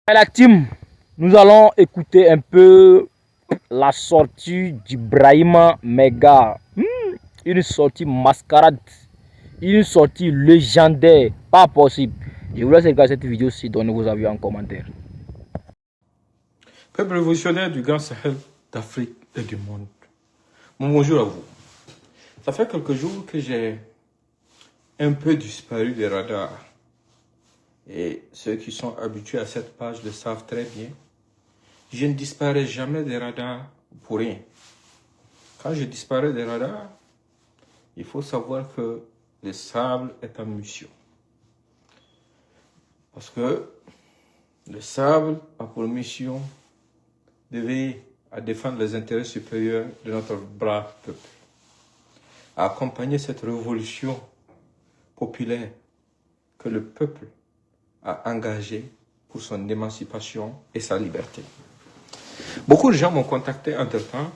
La team, nous allons écouter un peu la sortie d'Ibrahima Mega. Une sortie mascarade, une sortie légendaire, pas possible. Je vous laisse regarder cette vidéo si donnez vos avis en commentaire. Peuple révolutionnaire du Grand Sahel, d'Afrique et du monde. Mon bonjour à vous. Ça fait quelques jours que j'ai un peu disparu des radars. Et ceux qui sont habitués à cette page le savent très bien. Je ne disparais jamais des radars pour rien. Quand je disparais des radars, il faut savoir que le sable est en mission. Parce que le sable a pour mission de veiller à défendre les intérêts supérieurs de notre brave peuple, à accompagner cette révolution populaire que le peuple a engagée pour son émancipation et sa liberté. Beaucoup de gens m'ont contacté entre-temps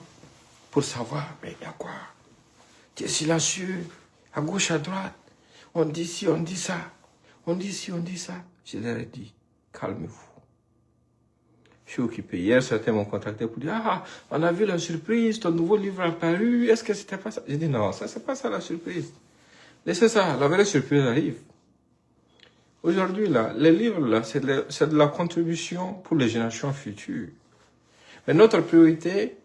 pour savoir, mais il y a quoi? Tu es silencieux, à gauche, à droite, on dit ci, on dit ça, on dit ci, on dit ça. Je leur ai dit, calmez-vous. Je suis occupé. Hier, certains m'ont contacté pour dire, ah, on a vu la surprise, ton nouveau livre a paru, est-ce que c'était pas ça? J'ai dit, non, ça, c'est pas ça la surprise. Laissez ça, la vraie surprise arrive. Aujourd'hui, là, les livres, là, c'est de la contribution pour les générations futures. Mais notre priorité,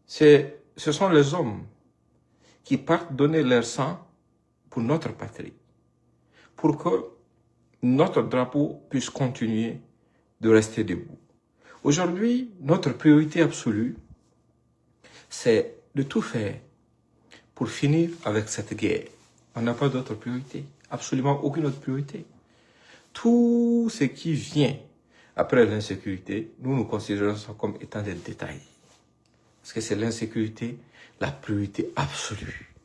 ce sont les hommes qui partent donner leur sang pour notre patrie, pour que notre drapeau puisse continuer de rester debout. Aujourd'hui, notre priorité absolue, c'est de tout faire pour finir avec cette guerre. On n'a pas d'autre priorité, absolument aucune autre priorité. Tout ce qui vient après l'insécurité, nous considérons ça comme étant des détails. Parce que c'est l'insécurité la priorité absolue.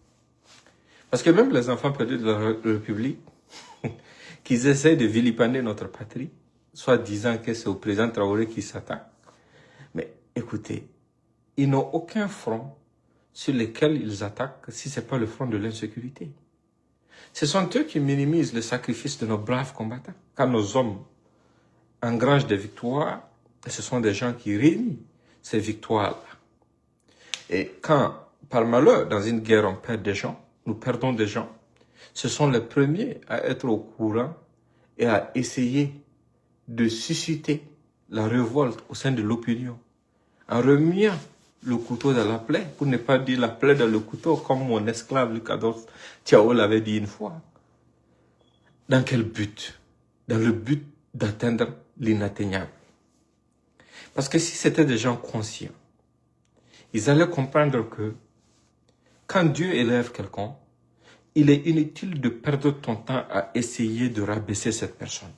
Parce que même les enfants perdus de la République, qu'ils essaient de vilipender notre patrie, soit disant que c'est au président Traoré qui s'attaque. Mais écoutez, ils n'ont aucun front sur lequel ils attaquent si ce n'est pas le front de l'insécurité. Ce sont eux qui minimisent le sacrifice de nos braves combattants. Quand nos hommes engrangent des victoires, ce sont des gens qui réunissent ces victoires-là. Et quand, par malheur, dans une guerre, on perd des gens, nous perdons des gens, ce sont les premiers à être au courant et à essayer de susciter la révolte au sein de l'opinion, en remuant le couteau dans la plaie, pour ne pas dire la plaie dans le couteau, comme mon esclave Luc Adolphe Thiaw l'avait dit une fois. Dans quel but? Dans le but d'atteindre l'inatteignable. Parce que si c'était des gens conscients, ils allaient comprendre que quand Dieu élève quelqu'un, il est inutile de perdre ton temps à essayer de rabaisser cette personne.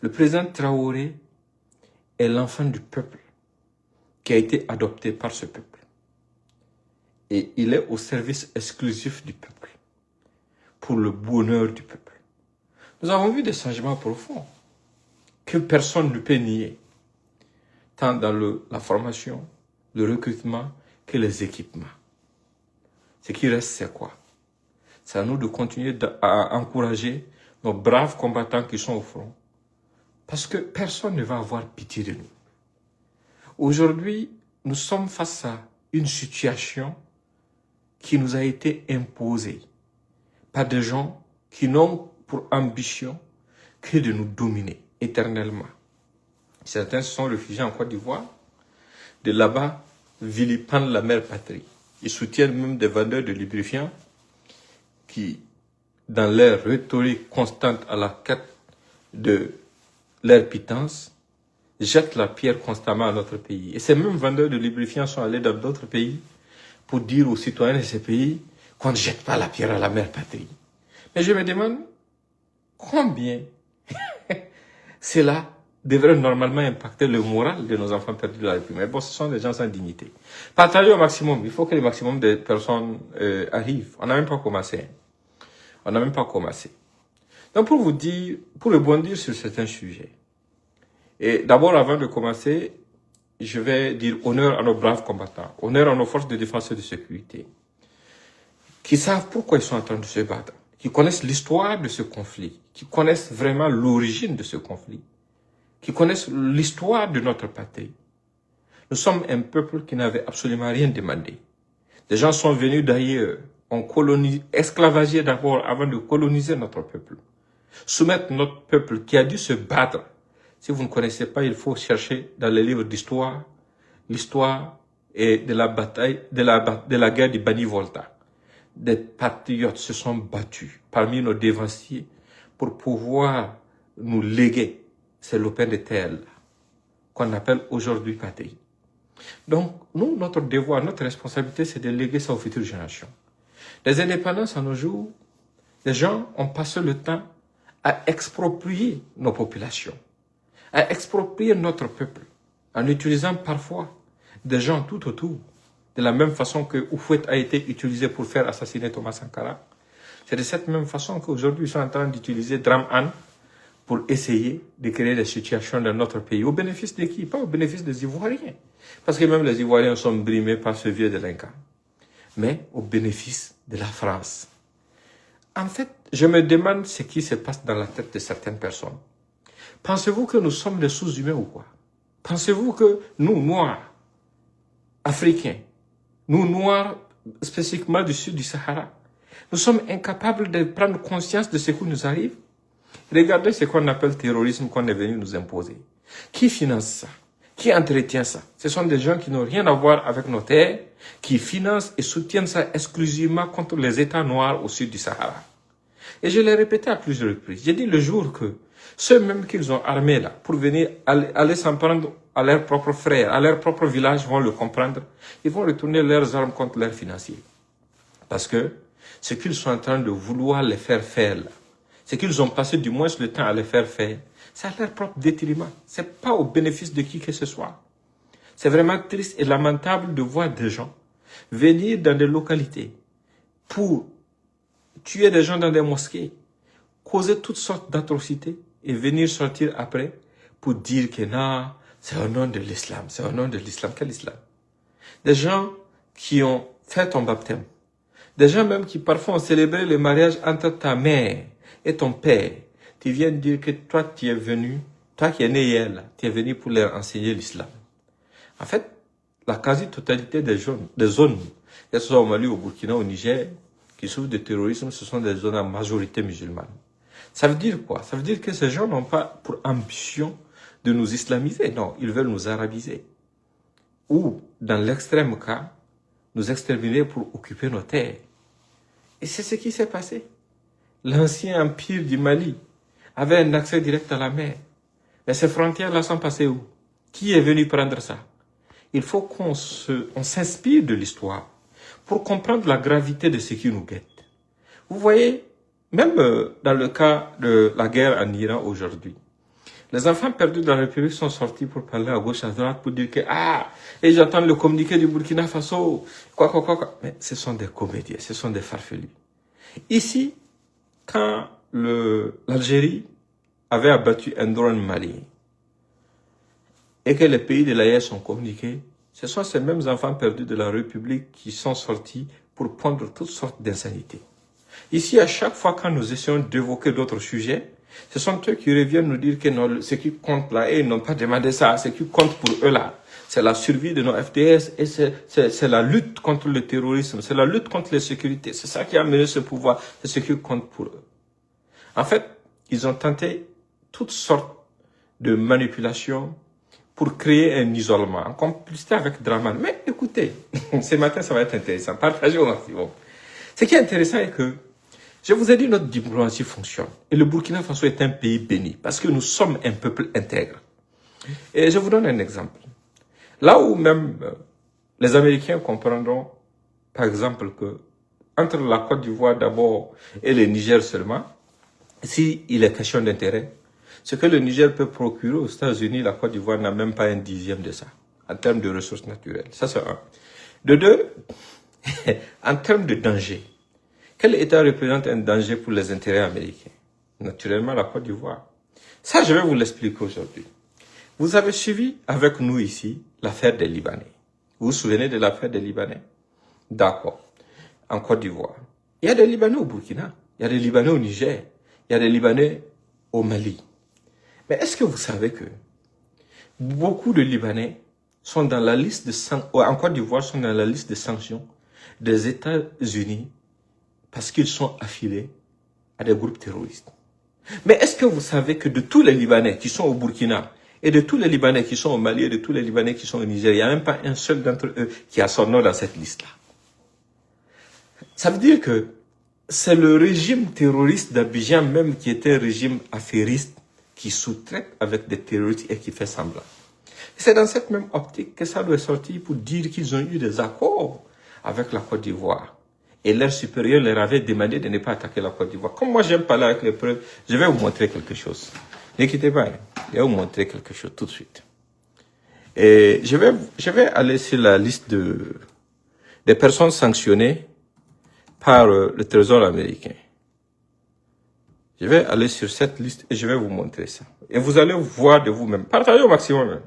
Le président Traoré est l'enfant du peuple qui a été adopté par ce peuple. Et il est au service exclusif du peuple, pour le bonheur du peuple. Nous avons vu des changements profonds que personne ne peut nier, tant dans la formation, le recrutement que les équipements. Ce qui reste, c'est quoi? C'est à nous de continuer à encourager nos braves combattants qui sont au front, parce que personne ne va avoir pitié de nous. Aujourd'hui, nous sommes face à une situation qui nous a été imposée par des gens qui n'ont pour ambition que de nous dominer éternellement. Certains se sont réfugiés en Côte d'Ivoire, de là-bas vilipendent la mère patrie. Ils soutiennent même des vendeurs de lubrifiants qui, dans leur rhétorique constante à la quête de leur pitance, jettent la pierre constamment à notre pays. Et ces mêmes vendeurs de lubrifiants sont allés dans d'autres pays pour dire aux citoyens de ces pays qu'on ne jette pas la pierre à la mère patrie. Mais je me demande combien cela devrait normalement impacter le moral de nos enfants perdus de la République. Mais bon, ce sont des gens sans dignité. Partagez au maximum. Il faut que le maximum de personnes arrivent. On n'a même pas commencé. On n'a même pas commencé. Donc pour vous dire, pour rebondir sur certains sujets, et d'abord avant de commencer, je vais dire honneur à nos braves combattants, honneur à nos forces de défense et de sécurité, qui savent pourquoi ils sont en train de se battre, qui connaissent l'histoire de ce conflit, qui connaissent vraiment l'origine de ce conflit, qui connaissent l'histoire de notre patrie. Nous sommes un peuple qui n'avait absolument rien demandé. Des gens sont venus d'ailleurs, ont esclavagé d'abord avant de coloniser notre peuple. Soumettre notre peuple qui a dû se battre. Si vous ne connaissez pas, il faut chercher dans les livres d'histoire, l'histoire et de la bataille, de la guerre du Bani Volta. Des patriotes se sont battus parmi nos dévanciers pour pouvoir nous léguer ces lopins de terre qu'on appelle aujourd'hui patrie. Donc, nous, notre devoir, notre responsabilité, c'est de léguer ça aux futures générations. Les indépendances, à nos jours, les gens ont passé le temps à exproprier nos populations, à exproprier notre peuple, en utilisant parfois des gens tout autour, de la même façon que Houphouët a été utilisé pour faire assassiner Thomas Sankara. C'est de cette même façon qu'aujourd'hui, ils sont en train d'utiliser Dramane pour essayer de créer des situations dans notre pays. Au bénéfice de qui? Pas au bénéfice des Ivoiriens. Parce que même les Ivoiriens sont brimés par ce vieux délinquant. Mais au bénéfice de la France. En fait, je me demande ce qui se passe dans la tête de certaines personnes. Pensez-vous que nous sommes des sous-humains ou quoi? Pensez-vous que nous, Noirs, Africains, nous, Noirs, spécifiquement du sud du Sahara, nous sommes incapables de prendre conscience de ce qui nous arrive? Regardez ce qu'on appelle le terrorisme qu'on est venu nous imposer. Qui finance ça? Qui entretient ça? Ce sont des gens qui n'ont rien à voir avec nos terres, qui financent et soutiennent ça exclusivement contre les États noirs au sud du Sahara. Et je l'ai répété à plusieurs reprises. J'ai dit le jour que ceux mêmes qu'ils ont armés là, pour venir aller s'en prendre à leurs propres frères, à leur propre village, vont le comprendre. Ils vont retourner leurs armes contre leurs financiers. Parce que ce qu'ils sont en train de vouloir les faire faire là, c'est qu'ils ont passé du moins le temps à les faire faire, c'est à leur propre détriment. C'est pas au bénéfice de qui que ce soit. C'est vraiment triste et lamentable de voir des gens venir dans des localités pour tuer des gens dans des mosquées, causer toutes sortes d'atrocités et venir sortir après pour dire que non, c'est au nom de l'islam, c'est au nom de l'islam. Quel islam? Des gens qui ont fait ton baptême, des gens même qui parfois ont célébré le mariage entre ta mère et ton père, tu viens de dire que toi tu es venu, toi qui es né hier là, tu es venu pour leur enseigner l'islam. En fait, la quasi-totalité des zones, que ce soit au Mali, au Burkina, au Niger, qui souffrent de terrorisme, ce sont des zones à majorité musulmane. Ça veut dire quoi? Ça veut dire que ces gens n'ont pas pour ambition de nous islamiser, non, ils veulent nous arabiser. Ou, dans l'extrême cas, nous exterminer pour occuper nos terres. Et c'est ce qui s'est passé. L'ancien empire du Mali avait un accès direct à la mer. Mais ces frontières-là sont passées où? Qui est venu prendre ça? Il faut qu'on s'inspire de l'histoire pour comprendre la gravité de ce qui nous guette. Vous voyez, même dans le cas de la guerre en Iran aujourd'hui, les enfants perdus de la République sont sortis pour parler à gauche, à droite, pour dire que, et j'entends le communiqué du Burkina Faso, quoi. Mais ce sont des comédiens, ce sont des farfelus. Ici, quand l'Algérie avait abattu un drone malien et que les pays de l'AES ont communiqué, ce sont ces mêmes enfants perdus de la République qui sont sortis pour prendre toutes sortes d'insanités. Ici, à chaque fois quand nous essayons d'évoquer d'autres sujets, ce sont eux qui reviennent nous dire que non, ce qui compte là, et ils n'ont pas demandé ça, ce qui compte pour eux là, c'est la survie de nos FDS et c'est la lutte contre le terrorisme, c'est la lutte contre l'insécurité, c'est ça qui a mené ce pouvoir, c'est ce qui compte pour eux. En fait, ils ont tenté toutes sortes de manipulations pour créer un isolement, en complicité avec Dramane. Mais écoutez, ce matin, ça va être intéressant. Partagez au maximum. Ce qui est intéressant est que, je vous ai dit, notre diplomatie fonctionne. Et le Burkina Faso est un pays béni, parce que nous sommes un peuple intègre. Et je vous donne un exemple. Là où même les Américains comprendront, par exemple, que entre la Côte d'Ivoire d'abord et le Niger seulement, s'il est question d'intérêt, ce que le Niger peut procurer aux États-Unis, la Côte d'Ivoire n'a même pas un dixième de ça, en termes de ressources naturelles. Ça, c'est un. De deux, en termes de danger, quel État représente un danger pour les intérêts américains? Naturellement, la Côte d'Ivoire. Ça, je vais vous l'expliquer aujourd'hui. Vous avez suivi avec nous ici l'affaire des Libanais. Vous vous souvenez de l'affaire des Libanais? D'accord. En Côte d'Ivoire. Il y a des Libanais au Burkina. Il y a des Libanais au Niger. Il y a des Libanais au Mali. Mais est-ce que vous savez que beaucoup de Libanais sont dans la liste en Côte d'Ivoire sont dans la liste de sanctions des États-Unis parce qu'ils sont affiliés à des groupes terroristes. Mais est-ce que vous savez que de tous les Libanais qui sont au Burkina, et de tous les Libanais qui sont au Mali, et de tous les Libanais qui sont au Niger, il n'y a même pas un seul d'entre eux qui a son nom dans cette liste-là. Ça veut dire que c'est le régime terroriste d'Abidjan même qui était un régime affairiste qui sous-traite avec des terroristes et qui fait semblant. C'est dans cette même optique que ça doit sortir pour dire qu'ils ont eu des accords avec la Côte d'Ivoire. Et leurs supérieurs leur avaient demandé de ne pas attaquer la Côte d'Ivoire. Comme moi j'aime parler avec les preuves, je vais vous montrer quelque chose. Ne quittez pas, je vais vous montrer quelque chose tout de suite. Et je vais aller sur la liste des personnes sanctionnées par le Trésor américain. Je vais aller sur cette liste et je vais vous montrer ça. Et vous allez voir de vous-même. Partagez au maximum.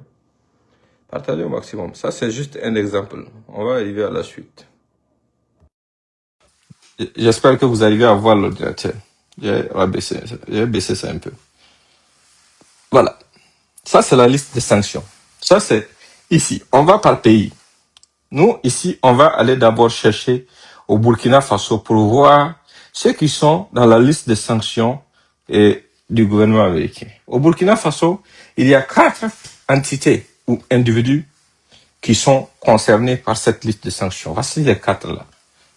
Partagez au maximum. Ça, c'est juste un exemple. On va arriver à la suite. J'espère que vous arrivez à voir l'ordinateur. Je vais baisser ça un peu. Voilà. Ça, c'est la liste des sanctions. Ça, c'est ici. On va par pays. Nous, ici, on va aller d'abord chercher au Burkina Faso pour voir ceux qui sont dans la liste des sanctions du gouvernement américain. Au Burkina Faso, il y a 4 entités ou individus qui sont concernés par cette liste de sanctions. Voici les 4 là.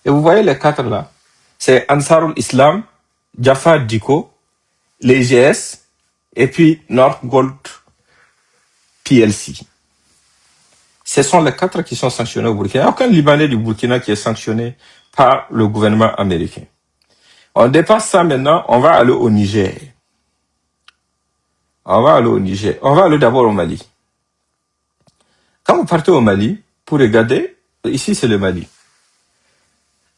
Et vous voyez les 4 là. C'est Ansarul Islam, Jafar Diko, l'EGS et puis North Gold PLC. Ce sont les 4 qui sont sanctionnés au Burkina. Il n'y a aucun Libanais du Burkina qui est sanctionné par le gouvernement américain. On dépasse ça maintenant, on va aller au Niger. On va aller d'abord au Mali. Quand vous partez au Mali, pour regarder, ici c'est le Mali.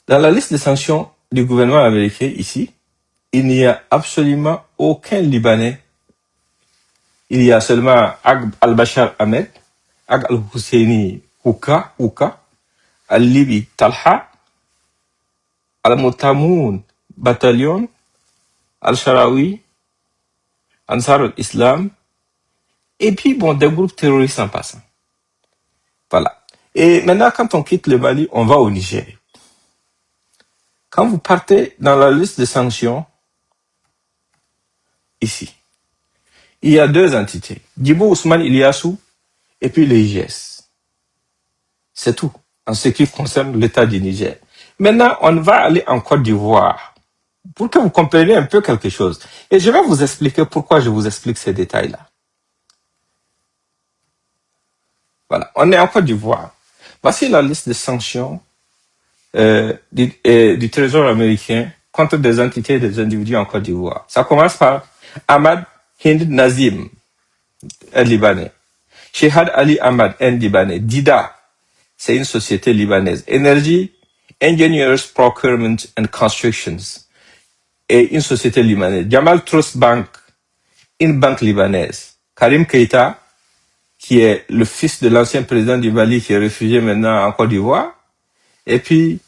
Dans la liste de sanctions du gouvernement américain ici, il n'y a absolument aucun Libanais. Il y a seulement Ag al-Bashar Ahmed, Ag al-Husseini Ouka, Al-Libi Talha, Al-Mutamoun Bataillon, Al-Sharawi, Ansar al-Islam, et puis bon, des groupes terroristes en passant. Voilà. Et maintenant, quand on quitte le Mali, on va au Niger. Quand vous partez dans la liste de sanctions, ici, il y a 2 entités. Djibo Ousmane Iliassou et puis les IGS. C'est tout en ce qui concerne l'État du Niger. Maintenant, on va aller en Côte d'Ivoire pour que vous compreniez un peu quelque chose. Et je vais vous expliquer pourquoi je vous explique ces détails-là. Voilà, on est en Côte d'Ivoire. Voici la liste de sanctions du Trésor américain contre des entités et des individus en Côte d'Ivoire. Ça commence par Ahmad Hind Nazim, un Libanais. Shehad Ali Ahmad, un Libanais. Dida, c'est une société libanaise. Energy Engineers Procurement and Constructions, et une société libanaise. Jamal Trust Bank, une banque libanaise. Karim Keita, qui est le fils de l'ancien président du Mali qui est réfugié maintenant en Côte d'Ivoire. Et puis,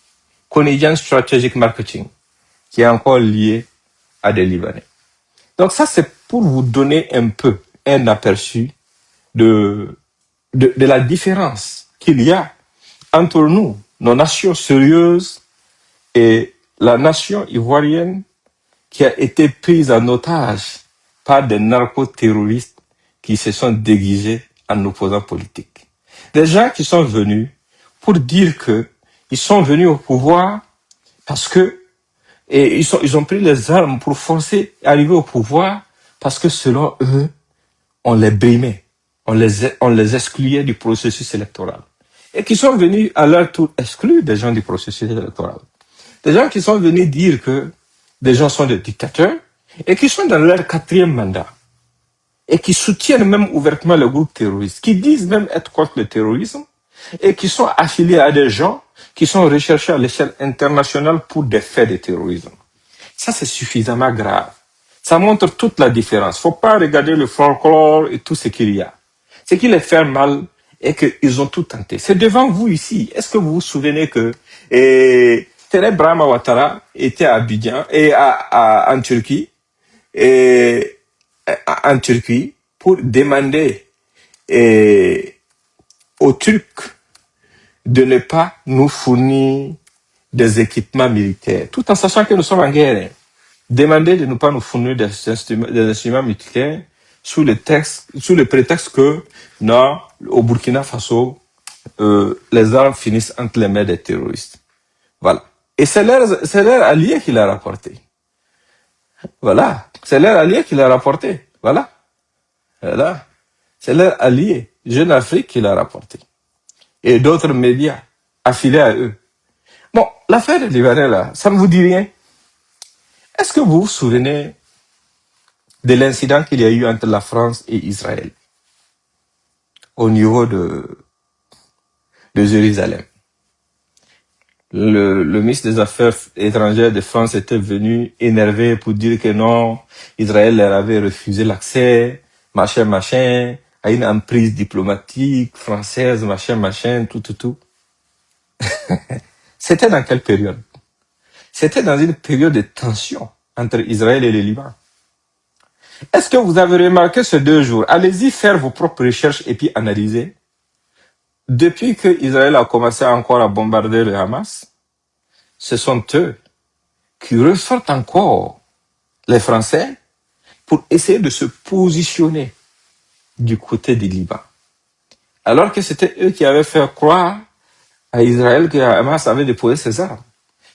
Konijan Strategic Marketing, qui est encore lié à des Libanais. Donc ça, c'est pour vous donner un peu un aperçu de la différence qu'il y a entre nous, nos nations sérieuses, et la nation ivoirienne qui a été prise en otage par des narco-terroristes qui se sont déguisés en opposants politiques. Des gens qui sont venus pour dire que ils sont venus au pouvoir parce que ils ont pris les armes pour forcer arriver au pouvoir parce que selon eux, on les brimait, on les excluait du processus électoral. Et qui sont venus à leur tour exclure des gens du processus électoral. Des gens qui sont venus dire que des gens sont des dictateurs et qui sont dans leur 4e mandat et qui soutiennent même ouvertement le groupe terroriste, qui disent même être contre le terrorisme et qui sont affiliés à des gens qui sont recherchés à l'échelle internationale pour des faits de terrorisme. Ça, c'est suffisamment grave. Ça montre toute la différence. Faut pas regarder le folklore et tout ce qu'il y a. Ce qui les fait mal est qu'ils ont tout tenté. C'est devant vous ici. Est-ce que vous vous souvenez que Tere Brahma Ouattara était à Abidjan et en Turquie pour demander et aux Turcs de ne pas nous fournir des équipements militaires, tout en sachant que nous sommes en guerre. Demander de ne pas nous fournir des instruments militaires sous le prétexte que, non, au Burkina Faso, les armes finissent entre les mains des terroristes. Voilà. Et c'est leur allié qui l'a rapporté. Voilà. C'est leur allié qui l'a rapporté. Voilà. Voilà. C'est leur allié, Jeune Afrique, qui l'a rapporté. Et d'autres médias affiliés à eux. Bon, l'affaire des Libanais, là, ça ne vous dit rien? Est-ce que vous vous souvenez de l'incident qu'il y a eu entre la France et Israël au niveau de Jérusalem? Le ministre des Affaires étrangères de France était venu énervé pour dire que non, Israël leur avait refusé l'accès, machin, à une emprise diplomatique française, machin, tout. C'était dans quelle période? C'était dans une période de tension entre Israël et le Liban. Est-ce que vous avez remarqué ces 2 jours? Allez-y faire vos propres recherches et puis analyser. Depuis que Israël a commencé encore à bombarder le Hamas, ce sont eux qui ressortent encore les Français pour essayer de se positionner du côté du Liban. Alors que c'était eux qui avaient fait croire à Israël que Hamas avait déposé ses armes.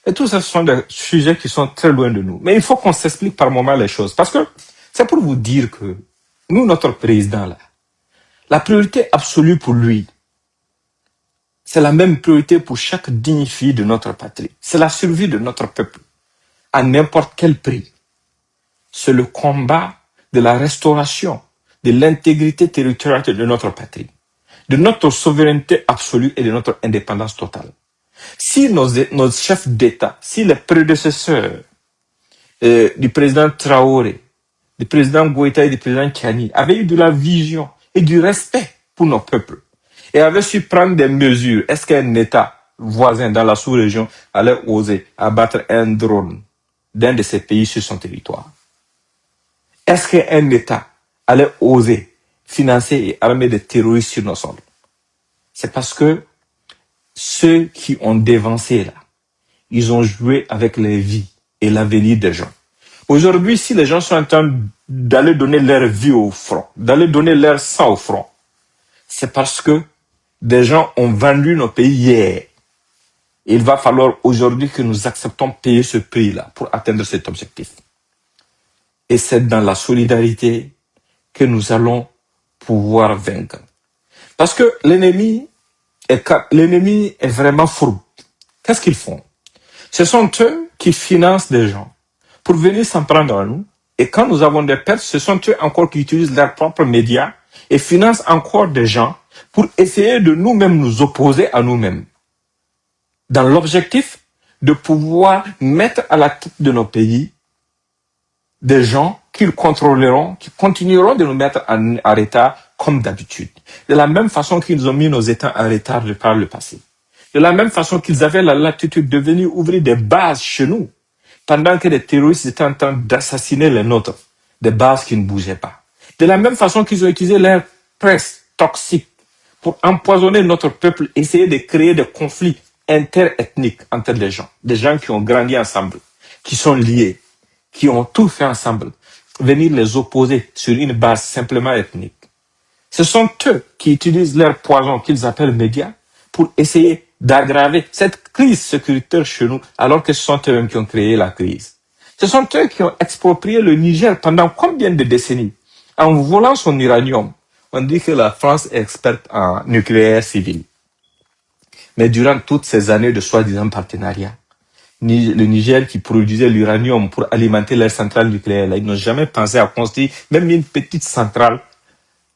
Et tout ça, ce sont des sujets qui sont très loin de nous. Mais il faut qu'on s'explique par moments les choses. Parce que c'est pour vous dire que nous, notre président, là, la priorité absolue pour lui, c'est la même priorité pour chaque digne fille de notre patrie. C'est la survie de notre peuple, à n'importe quel prix. C'est le combat de la restauration de l'intégrité territoriale de notre patrie, de notre souveraineté absolue et de notre indépendance totale. Si nos chefs d'État, si les prédécesseurs du président Traoré, du président Goïta et du président Tchani avaient eu de la vision et du respect pour nos peuples et avaient su prendre des mesures, est-ce qu'un État voisin dans la sous-région allait oser abattre un drone d'un de ces pays sur son territoire? Est-ce qu'un État allait oser financer et armer des terroristes sur nos sols? C'est parce que ceux qui ont dévancé là, ils ont joué avec les vies et l'avenir des gens. Aujourd'hui, si les gens sont en train d'aller donner leur vie au front, d'aller donner leur sang au front, c'est parce que des gens ont vendu nos pays hier. Il va falloir aujourd'hui que nous acceptons payer ce prix-là pour atteindre cet objectif. Et c'est dans la solidarité que nous allons pouvoir vaincre. Parce que l'ennemi est vraiment fourbe. Qu'est-ce qu'ils font? Ce sont eux qui financent des gens pour venir s'en prendre à nous. Et quand nous avons des pertes, ce sont eux encore qui utilisent leurs propres médias et financent encore des gens pour essayer de nous-mêmes nous opposer à nous-mêmes. Dans l'objectif de pouvoir mettre à la tête de nos pays des gens qu'ils contrôleront, qui continueront de nous mettre en retard comme d'habitude. De la même façon qu'ils ont mis nos États en retard par le passé. De la même façon qu'ils avaient la latitude de venir ouvrir des bases chez nous, pendant que les terroristes étaient en train d'assassiner les nôtres, des bases qui ne bougeaient pas. De la même façon qu'ils ont utilisé leur presse toxique pour empoisonner notre peuple, essayer de créer des conflits interethniques entre les gens, des gens qui ont grandi ensemble, qui sont liés, qui ont tout fait ensemble, venir les opposer sur une base simplement ethnique. Ce sont eux qui utilisent leur poison qu'ils appellent médias pour essayer d'aggraver cette crise sécuritaire chez nous, alors que ce sont eux-mêmes qui ont créé la crise. Ce sont eux qui ont exproprié le Niger pendant combien de décennies? En volant son uranium, on dit que la France est experte en nucléaire civil. Mais durant toutes ces années de soi-disant partenariat, le Niger qui produisait l'uranium pour alimenter leurs centrales nucléaires, là, ils n'ont jamais pensé à construire même une petite centrale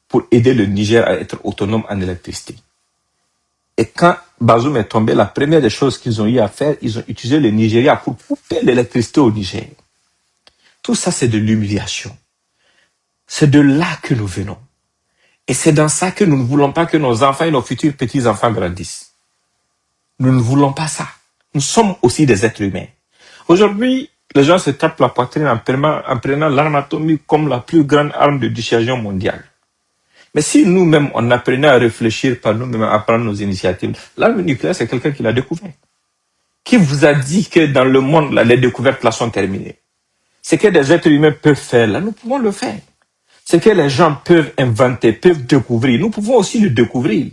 pour aider le Niger à être autonome en électricité. Et quand Bazoum est tombé, la première des choses qu'ils ont eu à faire, ils ont utilisé le Nigeria pour couper l'électricité au Niger. Tout ça, c'est de l'humiliation. C'est de là que nous venons. Et c'est dans ça que nous ne voulons pas que nos enfants et nos futurs petits-enfants grandissent. Nous ne voulons pas ça. Nous sommes aussi des êtres humains. Aujourd'hui, les gens se tapent la poitrine en prenant l'arme atomique comme la plus grande arme de dissuasion mondiale. Mais si nous-mêmes, on apprenait à réfléchir par nous-mêmes, à prendre nos initiatives, l'arme nucléaire, c'est quelqu'un qui l'a découvert. Qui vous a dit que dans le monde, là, les découvertes là sont terminées? Ce que des êtres humains peuvent faire, là, nous pouvons le faire. Ce que les gens peuvent inventer, peuvent découvrir, nous pouvons aussi le découvrir.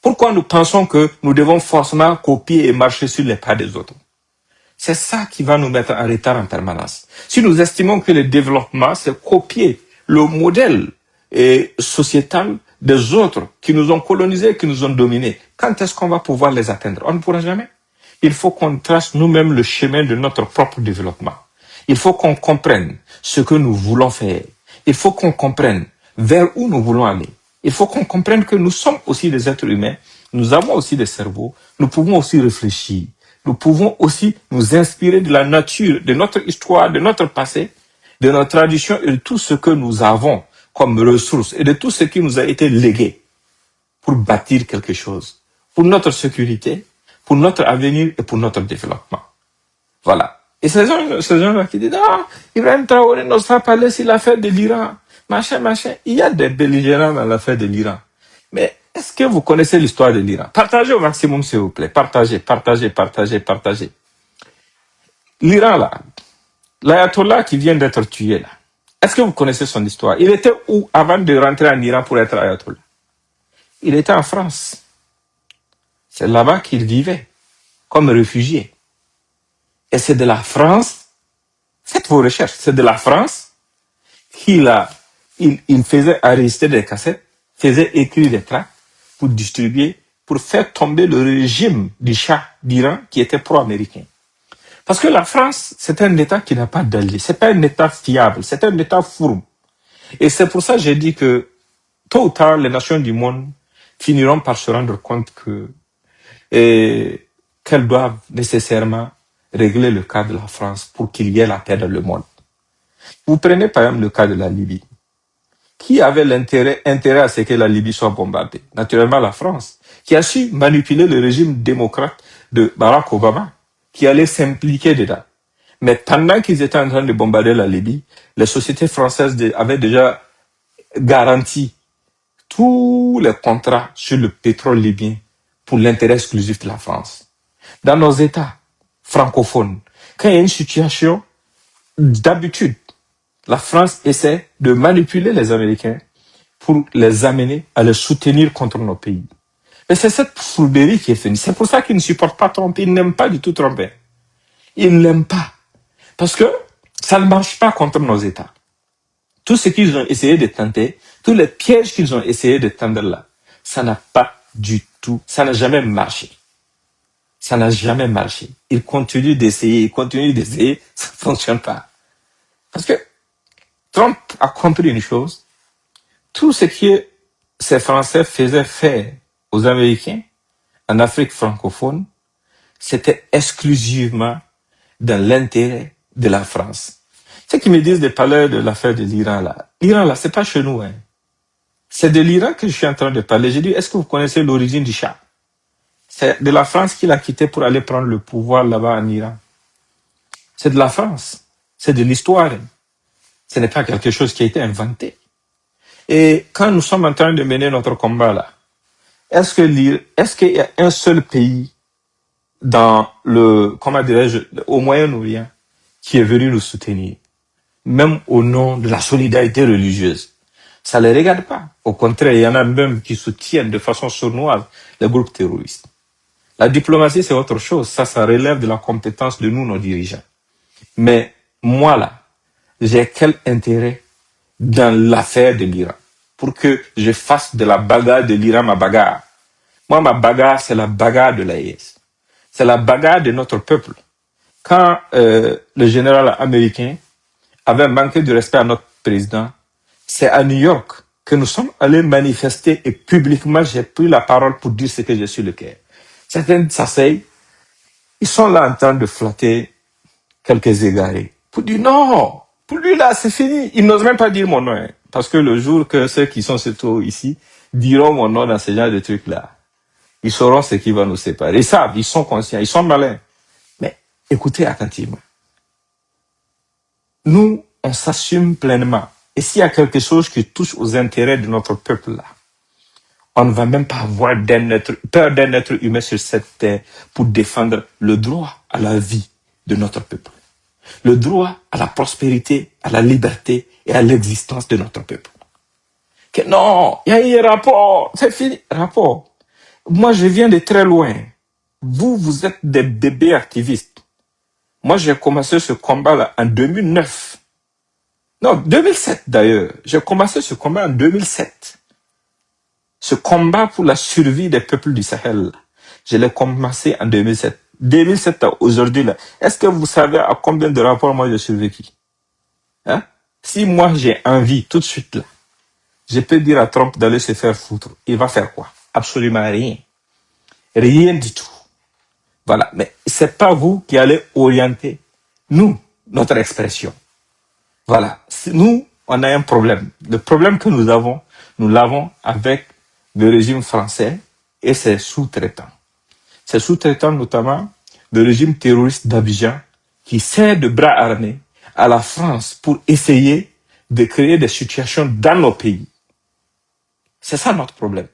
Pourquoi nous pensons que nous devons forcément copier et marcher sur les pas des autres? C'est ça qui va nous mettre en retard en permanence. Si nous estimons que le développement, c'est copier le modèle sociétal des autres qui nous ont colonisés, qui nous ont dominés, quand est-ce qu'on va pouvoir les atteindre? On ne pourra jamais. Il faut qu'on trace nous-mêmes le chemin de notre propre développement. Il faut qu'on comprenne ce que nous voulons faire. Il faut qu'on comprenne vers où nous voulons aller. Il faut qu'on comprenne que nous sommes aussi des êtres humains, nous avons aussi des cerveaux, nous pouvons aussi réfléchir, nous pouvons aussi nous inspirer de la nature, de notre histoire, de notre passé, de notre tradition et de tout ce que nous avons comme ressources et de tout ce qui nous a été légué pour bâtir quelque chose, pour notre sécurité, pour notre avenir et pour notre développement. Voilà. Et ces gens-là qui disent, ah, Ibrahim Traoré n'ose pas parler sur l'affaire de l'Iran, machin. Il y a des belligérants dans l'affaire de l'Iran. Mais est-ce que vous connaissez l'histoire de l'Iran? Partagez au maximum, s'il vous plaît. Partagez. L'Iran, là, l'ayatollah qui vient d'être tué, là, est-ce que vous connaissez son histoire? Il était où avant de rentrer en Iran pour être ayatollah? Il était en France. C'est là-bas qu'il vivait, comme réfugié. Et c'est de la France, faites vos recherches, c'est de la France qu'il faisait enregistrer des cassettes, faisait écrire des tracts pour distribuer, pour faire tomber le régime du Shah d'Iran qui était pro-américain. Parce que la France, c'est un État qui n'a pas d'alliés, c'est pas un État fiable, c'est un État fourbe. Et c'est pour ça que j'ai dit que tôt ou tard, les nations du monde finiront par se rendre compte qu'elles doivent nécessairement régler le cas de la France pour qu'il y ait la paix dans le monde. Vous prenez par exemple le cas de la Libye. Qui avait intérêt à ce que la Libye soit bombardée? Naturellement la France, qui a su manipuler le régime démocrate de Barack Obama, qui allait s'impliquer dedans. Mais pendant qu'ils étaient en train de bombarder la Libye, les sociétés françaises avaient déjà garanti tous les contrats sur le pétrole libyen pour l'intérêt exclusif de la France. Dans nos États francophones, quand il y a une situation, d'habitude, la France essaie de manipuler les Américains pour les amener à les soutenir contre nos pays. Mais c'est cette fourberie qui est finie. C'est pour ça qu'ils ne supportent pas Trump. Ils n'aiment pas du tout Trump. Ils n'aiment pas. Parce que ça ne marche pas contre nos États. Tout ce qu'ils ont essayé de tenter, tous les pièges qu'ils ont essayé de tendre là, ça n'a pas du tout, ça n'a jamais marché. Ça n'a jamais marché. Ils continuent d'essayer, ça ne fonctionne pas. Parce que Trump a compris une chose, tout ce que ces Français faisaient faire aux Américains en Afrique francophone, c'était exclusivement dans l'intérêt de la France. Ceux qui me disent de parler de l'affaire de l'Iran là, c'est pas chez nous. C'est de l'Iran que je suis en train de parler. J'ai dit, est-ce que vous connaissez l'origine du Shah? C'est de la France qu'il a quitté pour aller prendre le pouvoir là-bas en Iran. C'est de la France. C'est de l'histoire. Ce n'est pas quelque chose qui a été inventé. Et quand nous sommes en train de mener notre combat là, est-ce qu'il y a un seul pays dans au Moyen-Orient qui est venu nous soutenir, même au nom de la solidarité religieuse? Ça ne les regarde pas. Au contraire, il y en a même qui soutiennent de façon sournoise les groupes terroristes. La diplomatie, c'est autre chose. Ça relève de la compétence de nous, nos dirigeants. Mais moi, là, j'ai quel intérêt dans l'affaire de l'Iran pour que je fasse de la bagarre de l'Iran ma bagarre? Moi, ma bagarre, c'est la bagarre de l'AIS. C'est la bagarre de notre peuple. Quand le général américain avait manqué de respect à notre président, c'est à New York que nous sommes allés manifester et publiquement, j'ai pris la parole pour dire ce que j'ai sur le cœur. Certains s'asseyent, ils sont là en train de flatter quelques égarés. Pour dire non, pour lui là, c'est fini. Il n'ose même pas dire mon nom. Parce que le jour que ceux qui sont surtout ici diront mon nom dans ce genre de trucs-là, ils sauront ce qui va nous séparer. Ils savent, ils sont conscients, ils sont malins. Mais écoutez attentivement. Nous, on s'assume pleinement Et s'il y a quelque chose qui touche aux intérêts de notre peuple là, on ne va même pas avoir peur d'un être humain sur cette terre pour défendre le droit à la vie de notre peuple. Le droit à la prospérité, à la liberté et à l'existence de notre peuple. Que non, il y a eu un rapport, c'est fini, rapport. Moi, je viens de très loin. Vous êtes des bébés activistes. Moi, j'ai commencé ce combat-là en 2009. Non, 2007 d'ailleurs. J'ai commencé ce combat en 2007. Ce combat pour la survie des peuples du Sahel, je l'ai commencé en 2007. 2007 à aujourd'hui, là. Est-ce que vous savez à combien de rapports moi j'ai survécu? Hein? Si moi j'ai envie tout de suite, là, je peux dire à Trump d'aller se faire foutre. Il va faire quoi? Absolument rien. Rien du tout. Voilà. Mais c'est pas vous qui allez orienter nous, notre expression. Voilà. Nous, on a un problème. Le problème que nous l'avons avec le régime français et ses sous-traitants. Ces sous-traitants, notamment le régime terroriste d'Abidjan, qui sert de bras armés à la France pour essayer de créer des situations dans nos pays. C'est ça notre problème.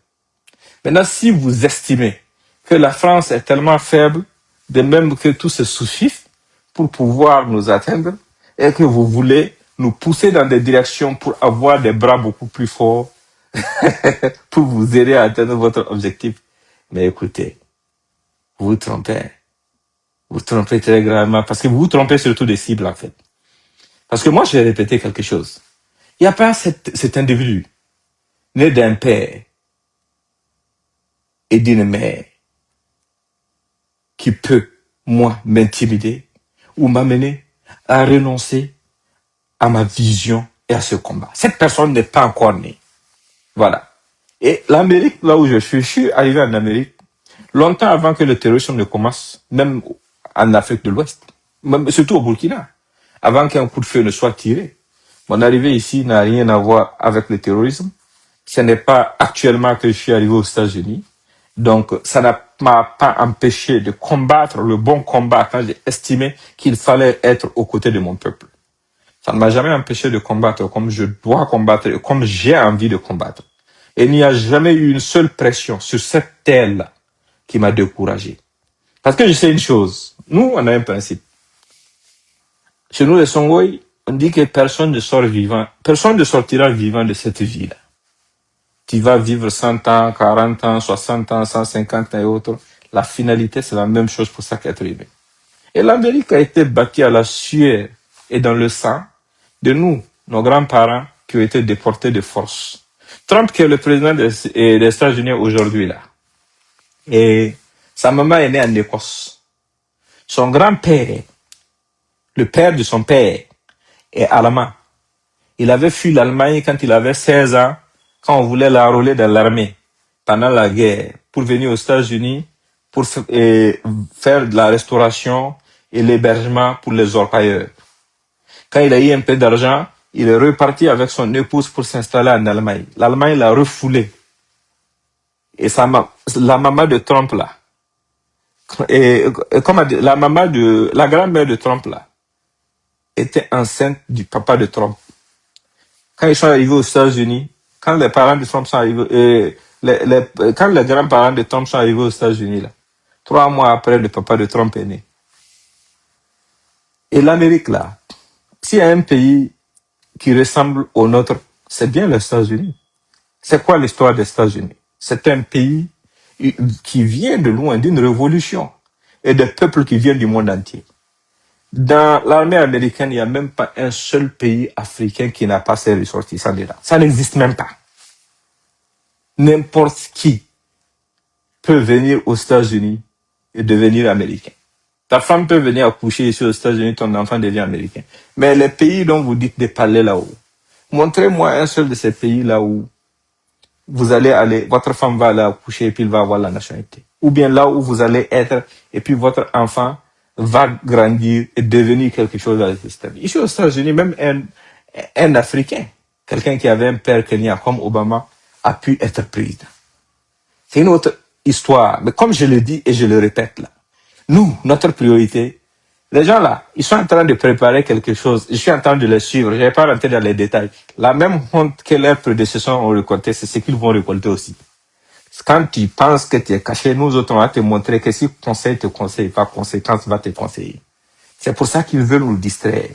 Maintenant, si vous estimez que la France est tellement faible, de même que tout se sous-fifre pour pouvoir nous atteindre, et que vous voulez nous pousser dans des directions pour avoir des bras beaucoup plus forts, pour vous aider à atteindre votre objectif, mais écoutez, vous vous trompez. Vous vous trompez très gravement, parce que vous vous trompez surtout des cibles, en fait. Parce que moi, je vais répéter quelque chose. Il n'y a pas cet individu, né d'un père et d'une mère, qui peut, moi, m'intimider ou m'amener à renoncer à ma vision et à ce combat. Cette personne n'est pas encore née. Voilà. Et l'Amérique, là où je suis arrivé en Amérique longtemps avant que le terrorisme ne commence, même en Afrique de l'Ouest, surtout au Burkina, avant qu'un coup de feu ne soit tiré. Mon arrivée ici n'a rien à voir avec le terrorisme. Ce n'est pas actuellement que je suis arrivé aux États-Unis. Donc, ça ne m'a pas empêché de combattre le bon combat quand j'ai estimé qu'il fallait être aux côtés de mon peuple. Ça ne m'a jamais empêché de combattre comme je dois combattre et comme j'ai envie de combattre. Et il n'y a jamais eu une seule pression sur cette terre-là qui m'a découragé. Parce que je sais une chose, nous, on a un principe. Chez nous, les Songhai, on dit que personne ne sort vivant, personne ne sortira vivant de cette vie-là. Tu vas vivre 100 ans, 40 ans, 60 ans, 150 ans et autres. La finalité, c'est la même chose pour chaque être humain. Et l'Amérique a été bâtie à la sueur et dans le sang de nous, nos grands-parents, qui ont été déportés de force. Trump, qui est le président des États-Unis aujourd'hui, là, et sa maman est née en Écosse. Son grand-père, le père de son père, est allemand. Il avait fui l'Allemagne quand il avait 16 ans, quand on voulait l'enrôler dans l'armée pendant la guerre, pour venir aux États-Unis, pour faire de la restauration et l'hébergement pour les orpailleurs. Quand il a eu un peu d'argent, il est reparti avec son épouse pour s'installer en Allemagne. L'Allemagne l'a refoulé. Et la maman de Trump là, la grand-mère de Trump là, était enceinte du papa de Trump. Quand ils sont arrivés aux États-Unis, quand les parents de Trump sont arrivés, quand les grands-parents de Trump sont arrivés aux États-Unis là, 3 mois après, le papa de Trump est né. Et l'Amérique là, s'il y a un pays qui ressemble au nôtre, c'est bien les États-Unis. C'est quoi l'histoire des États-Unis? C'est un pays qui vient de loin, d'une révolution, et des peuples qui viennent du monde entier. Dans l'armée américaine, il n'y a même pas un seul pays africain qui n'a pas ses ressortissants dedans. Ça n'existe même pas. N'importe qui peut venir aux États-Unis et devenir américain. Ta femme peut venir accoucher ici aux États-Unis, ton enfant devient américain. Mais les pays dont vous dites de parler là-haut, montrez-moi un seul de ces pays-là où vous allez aller, votre femme va aller accoucher et puis il va avoir la nationalité. Ou bien là où vous allez être et puis votre enfant va grandir et devenir quelque chose avec les États-Unis. Ici aux États-Unis, même un Africain, quelqu'un qui avait un père kenyan comme Obama, a pu être président. C'est une autre histoire. Mais comme je le dis et je le répète là, nous, notre priorité, Les gens là, ils sont en train de préparer quelque chose. Je suis en train de les suivre. Je ne vais pas rentrer dans les détails. La même honte que leurs prédécesseurs ont récolté, c'est ce qu'ils vont récolter aussi. Quand tu penses que tu es caché, nous autres, on va te montrer que si conseil te conseille, pas conséquence va te conseiller. C'est pour ça qu'ils veulent nous distraire.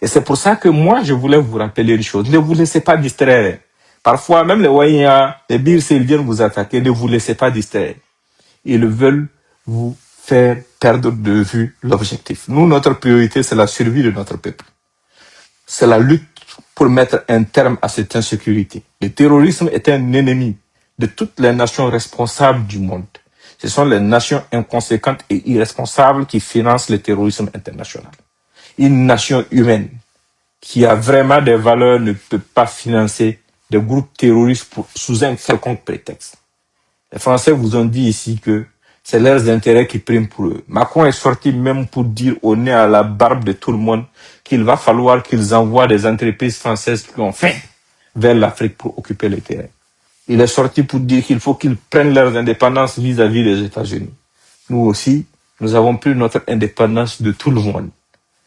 Et c'est pour ça que moi, je voulais vous rappeler une chose. Ne vous laissez pas distraire. Parfois, même les Wayens, les Birs, ils viennent vous attaquer. Ne vous laissez pas distraire. Ils veulent vous faire perdre de vue l'objectif. Nous, notre priorité, c'est la survie de notre peuple. C'est la lutte pour mettre un terme à cette insécurité. Le terrorisme est un ennemi de toutes les nations responsables du monde. Ce sont les nations inconséquentes et irresponsables qui financent le terrorisme international. Une nation humaine qui a vraiment des valeurs ne peut pas financer des groupes terroristes sous un quelconque prétexte. Les Français vous ont dit ici que c'est leurs intérêts qui priment pour eux. Macron est sorti même pour dire au nez à la barbe de tout le monde qu'il va falloir qu'ils envoient des entreprises françaises qui ont faim vers l'Afrique pour occuper le terrain. Il est sorti pour dire qu'il faut qu'ils prennent leur indépendance vis-à-vis des États-Unis. Nous aussi, nous avons pris notre indépendance de tout le monde.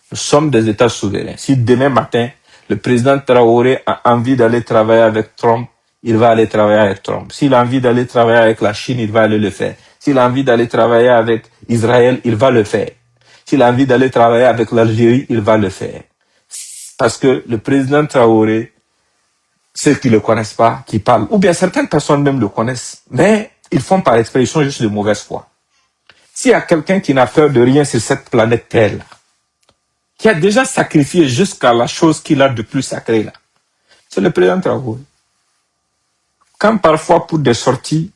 Nous sommes des États souverains. Si demain matin, le président Traoré a envie d'aller travailler avec Trump, il va aller travailler avec Trump. S'il a envie d'aller travailler avec la Chine, il va aller le faire. S'il a envie d'aller travailler avec Israël, il va le faire. S'il a envie d'aller travailler avec l'Algérie, il va le faire. Parce que le président Traoré, ceux qui ne le connaissent pas, qui parlent, ou bien certaines personnes même le connaissent, mais ils font par expression juste de mauvaise foi. S'il y a quelqu'un qui n'a peur de rien sur cette planète Terre, qui a déjà sacrifié jusqu'à la chose qu'il a de plus sacrée là, c'est le président Traoré. Quand parfois pour des sorties,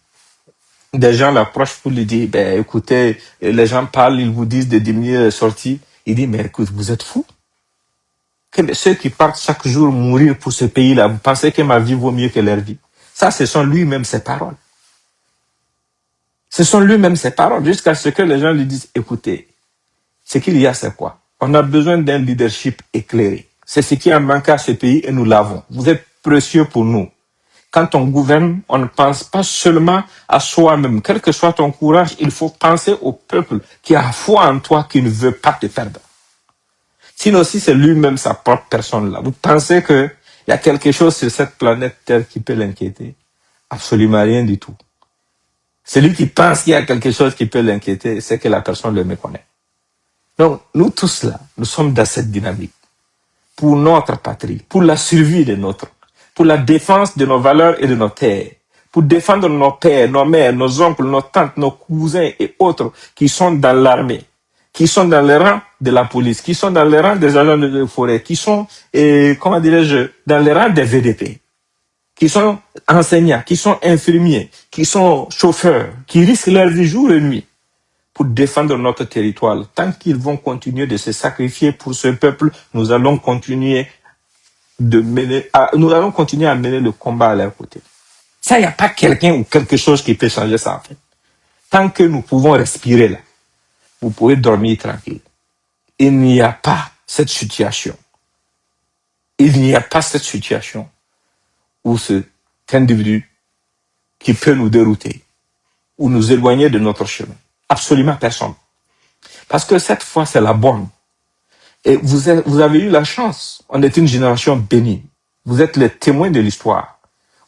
des gens l'approchent pour lui dire, ben écoutez, les gens parlent, ils vous disent de diminuer les sorties, il dit, mais écoute, vous êtes fous. Que ceux qui partent chaque jour mourir pour ce pays-là, vous pensez que ma vie vaut mieux que leur vie? Ça, ce sont lui-même ses paroles. Ce sont lui-même ses paroles, jusqu'à ce que les gens lui disent, écoutez, ce qu'il y a, c'est quoi? On a besoin d'un leadership éclairé. C'est ce qui a manqué à ce pays et nous l'avons. Vous êtes précieux pour nous. Quand on gouverne, on ne pense pas seulement à soi-même. Quel que soit ton courage, il faut penser au peuple qui a foi en toi, qui ne veut pas te perdre. Sinon, si c'est lui-même sa propre personne là, vous pensez qu'il y a quelque chose sur cette planète Terre qui peut l'inquiéter? Absolument rien du tout. Celui qui pense qu'il y a quelque chose qui peut l'inquiéter, c'est que la personne le méconnaît. Donc, nous tous là, nous sommes dans cette dynamique. Pour notre patrie, pour la survie de notre, pour la défense de nos valeurs et de nos terres, pour défendre nos pères, nos mères, nos oncles, nos tantes, nos cousins et autres qui sont dans l'armée, qui sont dans les rangs de la police, qui sont dans les rangs des agents de forêt, qui sont, dans les rangs des VDP, qui sont enseignants, qui sont infirmiers, qui sont chauffeurs, qui risquent leur vie jour et nuit pour défendre notre territoire. Tant qu'ils vont continuer de se sacrifier pour ce peuple, nous allons continuer à mener le combat à leur côté. Ça, il n'y a pas quelqu'un ou quelque chose qui peut changer ça, en fait. Tant que nous pouvons respirer là, vous pouvez dormir tranquille. Il n'y a pas cette situation. Il n'y a pas cette situation où cet individu qui peut nous dérouter ou nous éloigner de notre chemin. Absolument personne. Parce que cette fois, c'est la bonne. Et vous avez eu la chance. On est une génération bénie. Vous êtes les témoins de l'histoire.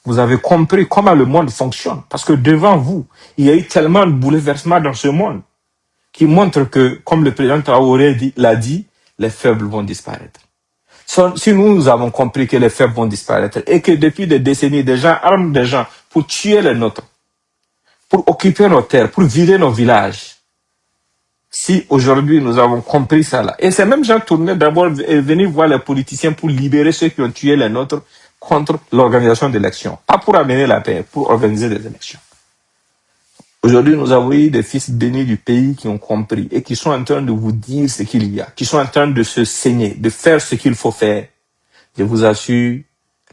Vous avez compris comment le monde fonctionne. Parce que devant vous, il y a eu tellement de bouleversements dans ce monde qui montrent que, comme le président Traoré l'a dit, les faibles vont disparaître. Si nous avons compris que les faibles vont disparaître et que depuis des décennies, des gens arment des gens pour tuer les nôtres, pour occuper nos terres, pour vider nos villages. Si aujourd'hui nous avons compris ça là, et ces mêmes gens tournaient d'abord et venir voir les politiciens pour libérer ceux qui ont tué les nôtres contre l'organisation d'élections. Pas pour amener la paix, pour organiser des élections. Aujourd'hui, nous avons eu des fils bénis du pays qui ont compris et qui sont en train de vous dire ce qu'il y a, qui sont en train de se saigner, de faire ce qu'il faut faire. Je vous assure,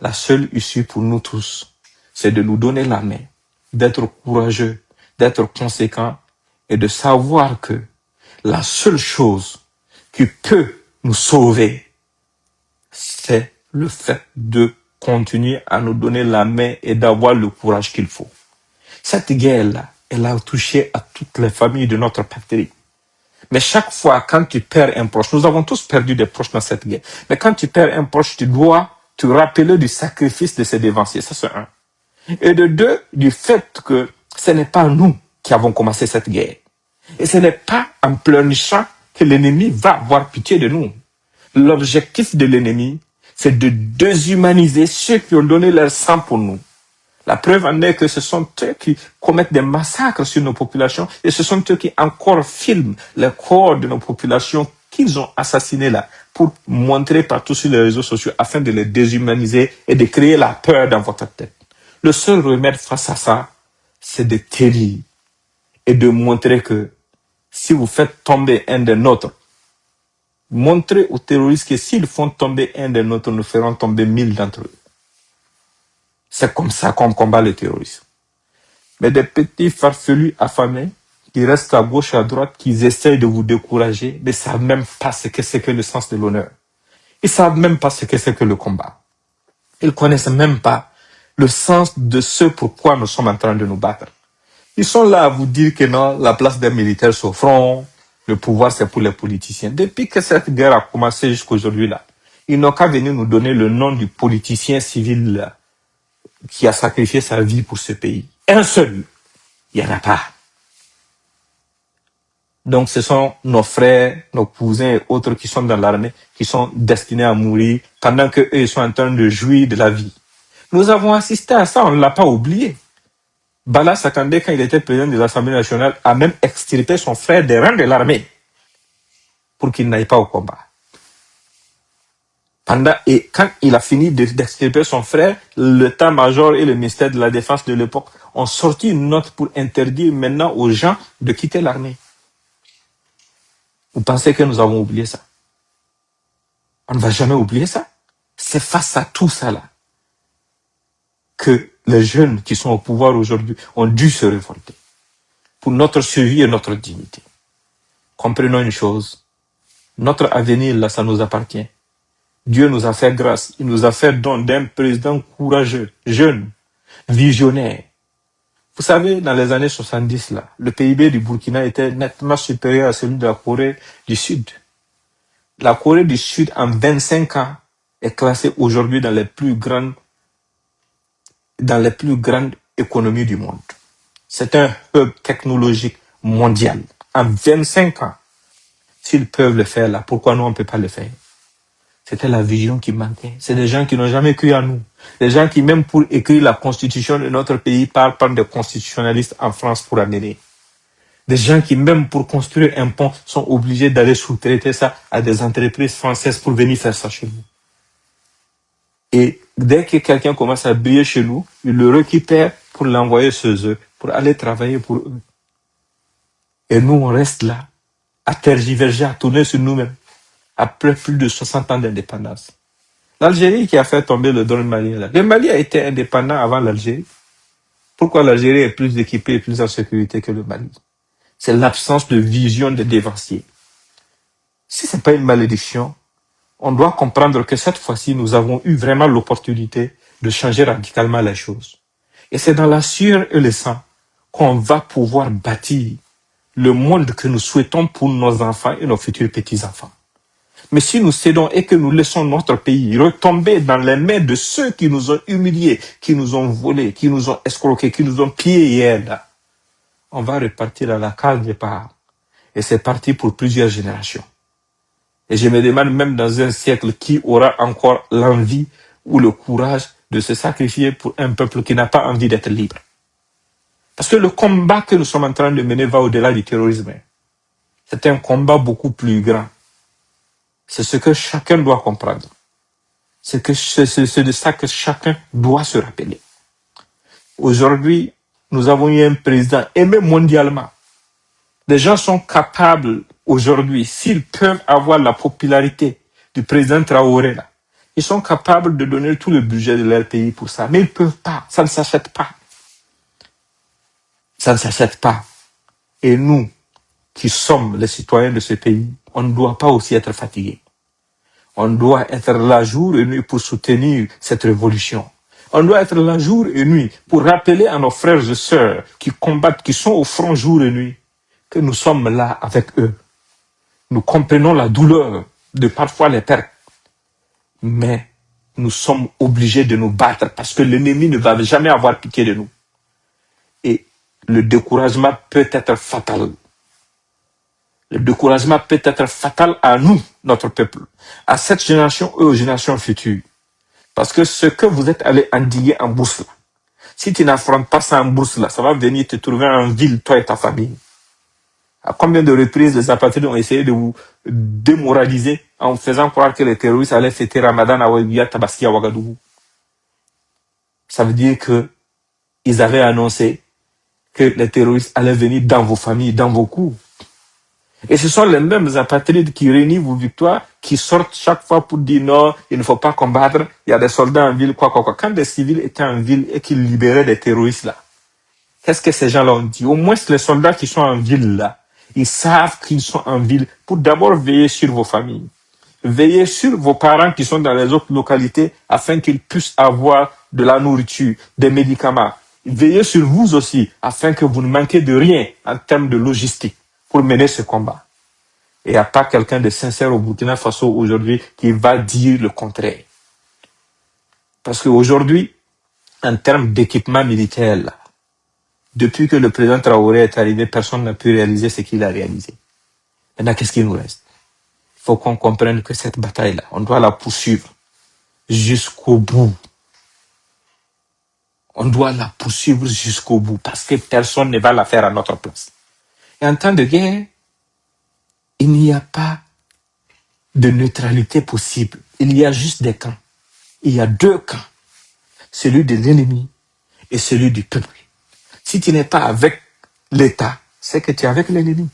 la seule issue pour nous tous, c'est de nous donner la main, d'être courageux, d'être conséquents et de savoir que la seule chose qui peut nous sauver, c'est le fait de continuer à nous donner la main et d'avoir le courage qu'il faut. Cette guerre-là, elle a touché à toutes les familles de notre patrie. Mais chaque fois, quand tu perds un proche, nous avons tous perdu des proches dans cette guerre, mais quand tu perds un proche, tu dois te rappeler du sacrifice de ces dévanciers. Ça, c'est un. Et de deux, du fait que ce n'est pas nous qui avons commencé cette guerre. Et ce n'est pas en pleurnichant que l'ennemi va avoir pitié de nous. L'objectif de l'ennemi, c'est de déshumaniser ceux qui ont donné leur sang pour nous. La preuve en est que ce sont eux qui commettent des massacres sur nos populations et ce sont eux qui encore filment les corps de nos populations qu'ils ont assassinés là pour montrer partout sur les réseaux sociaux afin de les déshumaniser et de créer la peur dans votre tête. Le seul remède face à ça, c'est de taire et de montrer que si vous faites tomber un des nôtres, montrez aux terroristes que s'ils font tomber un des nôtres, nous ferons tomber 1000 d'entre eux. C'est comme ça qu'on combat le terrorisme. Mais des petits farfelus affamés qui restent à gauche et à droite, qui essayent de vous décourager, ne savent même pas ce que c'est que le sens de l'honneur. Ils ne savent même pas ce que c'est que le combat. Ils ne connaissent même pas le sens de ce pourquoi nous sommes en train de nous battre. Ils sont là à vous dire que non, la place des militaires c'est au front, le pouvoir c'est pour les politiciens. Depuis que cette guerre a commencé jusqu'à aujourd'hui là, ils n'ont qu'à venir nous donner le nom du politicien civil là, qui a sacrifié sa vie pour ce pays. Un seul, il n'y en a pas. Donc ce sont nos frères, nos cousins et autres qui sont dans l'armée, qui sont destinés à mourir pendant qu'eux ils sont en train de jouir de la vie. Nous avons assisté à ça, on ne l'a pas oublié. Bala Sakande, quand il était président de l'Assemblée nationale, a même extirpé son frère des rangs de l'armée pour qu'il n'aille pas au combat. Et quand il a fini d'extirper son frère, l'état-major et le ministère de la Défense de l'époque ont sorti une note pour interdire maintenant aux gens de quitter l'armée. Vous pensez que nous avons oublié ça? On ne va jamais oublier ça. C'est face à tout ça là que les jeunes qui sont au pouvoir aujourd'hui ont dû se révolter pour notre survie et notre dignité. Comprenons une chose, notre avenir là, ça nous appartient. Dieu nous a fait grâce, il nous a fait don d'un président courageux, jeune, visionnaire. Vous savez, dans les années 70 là, le PIB du Burkina était nettement supérieur à celui de la Corée du Sud. La Corée du Sud, en 25 ans, est classée aujourd'hui dans les plus grandes économies du monde. C'est un hub technologique mondial. En 25 ans, s'ils peuvent le faire là, pourquoi nous on ne peut pas le faire? C'était la vision qui manquait. C'est des gens qui n'ont jamais cru à nous. Des gens qui, même pour écrire la constitution de notre pays, parlent des constitutionnalistes en France pour amener. Des gens qui, même pour construire un pont, sont obligés d'aller sous-traiter ça à des entreprises françaises pour venir faire ça chez nous. Et dès que quelqu'un commence à briller chez nous, il le récupère pour l'envoyer chez eux, pour aller travailler pour eux. Et nous, on reste là, à tergiverger, à tourner sur nous-mêmes, après plus de 60 ans d'indépendance. L'Algérie qui a fait tomber le drone malien là. Le Mali a été indépendant avant l'Algérie. Pourquoi l'Algérie est plus équipée et plus en sécurité que le Mali? C'est l'absence de vision des dévanciers. Si ce n'est pas une malédiction, on doit comprendre que cette fois-ci, nous avons eu vraiment l'opportunité de changer radicalement les choses. Et c'est dans la sueur et le sang qu'on va pouvoir bâtir le monde que nous souhaitons pour nos enfants et nos futurs petits-enfants. Mais si nous cédons et que nous laissons notre pays retomber dans les mains de ceux qui nous ont humiliés, qui nous ont volés, qui nous ont escroqués, qui nous ont pillés hier, là, on va repartir à la case départ. Et c'est parti pour plusieurs générations. Et je me demande même dans un siècle qui aura encore l'envie ou le courage de se sacrifier pour un peuple qui n'a pas envie d'être libre. Parce que le combat que nous sommes en train de mener va au-delà du terrorisme. C'est un combat beaucoup plus grand. C'est ce que chacun doit comprendre. C'est de ça que chacun doit se rappeler. Aujourd'hui, nous avons eu un président aimé mondialement. Les gens sont capables aujourd'hui, s'ils peuvent avoir la popularité du président Traoré, là, ils sont capables de donner tout le budget de leur pays pour ça. Mais ils ne peuvent pas. Ça ne s'achète pas. Ça ne s'achète pas. Et nous, qui sommes les citoyens de ce pays, on ne doit pas aussi être fatigués. On doit être là jour et nuit pour soutenir cette révolution. On doit être là jour et nuit pour rappeler à nos frères et sœurs qui combattent, qui sont au front jour et nuit, que nous sommes là avec eux. Nous comprenons la douleur de parfois les pertes. Mais nous sommes obligés de nous battre parce que l'ennemi ne va jamais avoir pitié de nous. Et le découragement peut être fatal. Le découragement peut être fatal à nous, notre peuple, à cette génération et aux générations futures. Parce que ce que vous êtes allé endiguer en bourse, là, si tu n'affrontes pas ça en bourse, là, ça va venir te trouver en ville, toi et ta famille. À combien de reprises les apatrides ont essayé de vous démoraliser en faisant croire que les terroristes allaient fêter Ramadan à Ouagbia, Tabaski, à Ouagadougou. Ça veut dire que ils avaient annoncé que les terroristes allaient venir dans vos familles, dans vos cours. Et ce sont les mêmes apatrides qui réunissent vos victoires, qui sortent chaque fois pour dire non, il ne faut pas combattre, il y a des soldats en ville, quoi. Quand des civils étaient en ville et qu'ils libéraient des terroristes là, qu'est-ce que ces gens-là ont dit? Au moins les soldats qui sont en ville là, ils savent qu'ils sont en ville pour d'abord veiller sur vos familles, veiller sur vos parents qui sont dans les autres localités afin qu'ils puissent avoir de la nourriture, des médicaments. Veillez sur vous aussi afin que vous ne manquez de rien en termes de logistique pour mener ce combat. Et il n'y a pas quelqu'un de sincère au Burkina Faso aujourd'hui qui va dire le contraire. Parce qu'aujourd'hui, en termes d'équipement militaire, là, depuis que le président Traoré est arrivé, personne n'a pu réaliser ce qu'il a réalisé. Maintenant, qu'est-ce qu'il nous reste? Il faut qu'on comprenne que cette bataille-là, on doit la poursuivre jusqu'au bout. On doit la poursuivre jusqu'au bout parce que personne ne va la faire à notre place. Et en temps de guerre, il n'y a pas de neutralité possible. Il y a juste des camps. Il y a deux camps. Celui de l'ennemi et celui du peuple. Si tu n'es pas avec l'État, c'est que tu es avec l'ennemi.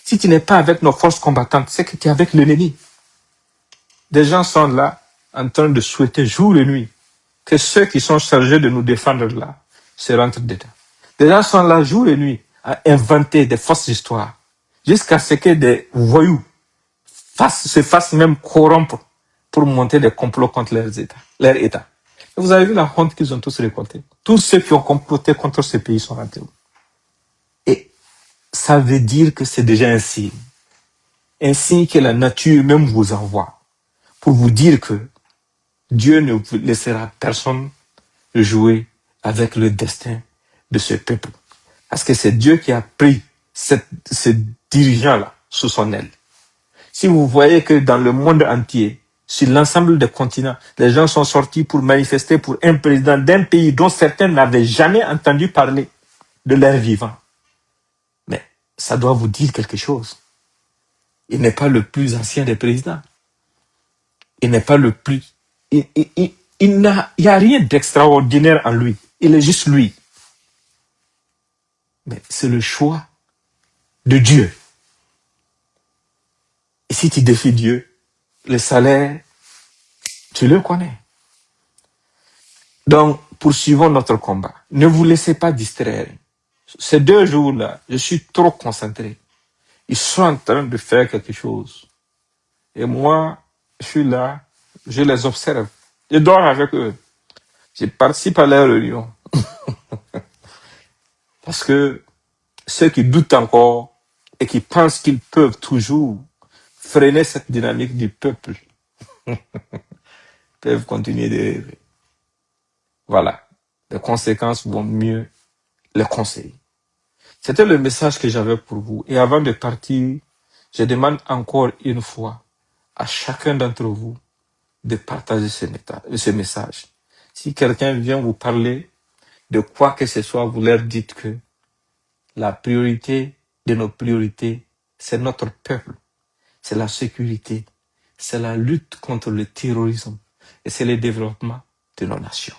Si tu n'es pas avec nos forces combattantes, c'est que tu es avec l'ennemi. Des gens sont là en train de souhaiter jour et nuit que ceux qui sont chargés de nous défendre là se rentrent dedans. Des gens sont là jour et nuit à inventer des fausses histoires jusqu'à ce que des voyous se fassent même corrompre pour monter des complots contre leur État. Et vous avez vu la honte qu'ils ont tous récoltée. Tous ceux qui ont comploté contre ce pays sont rentrés. Et ça veut dire que c'est déjà un signe. Un signe que la nature même vous envoie pour vous dire que Dieu ne vous laissera personne jouer avec le destin de ce peuple. Parce que c'est Dieu qui a pris ce dirigeant-là sous son aile. Si vous voyez que dans le monde entier, sur l'ensemble des continents, les gens sont sortis pour manifester pour un président d'un pays dont certains n'avaient jamais entendu parler de leur vivant. Mais ça doit vous dire quelque chose. Il n'est pas le plus ancien des présidents. Il n'est pas le plus... Il n'y a rien d'extraordinaire en lui. Il est juste lui. Mais c'est le choix de Dieu. Et si tu défies Dieu, le salaire, tu le connais. Donc, poursuivons notre combat. Ne vous laissez pas distraire. Ces 2 jours-là, je suis trop concentré. Ils sont en train de faire quelque chose. Et moi, je suis là, je les observe. Je dors avec eux. Je participe à leur réunion. Parce que ceux qui doutent encore et qui pensent qu'ils peuvent toujours freiner cette dynamique du peuple peuvent continuer de rêver. Voilà. Les conséquences vont mieux les conseiller. C'était le message que j'avais pour vous. Et avant de partir, je demande encore une fois à chacun d'entre vous de partager ce message. Si quelqu'un vient vous parler de quoi que ce soit, vous leur dites que la priorité de nos priorités, c'est notre peuple, c'est la sécurité, c'est la lutte contre le terrorisme et c'est le développement de nos nations.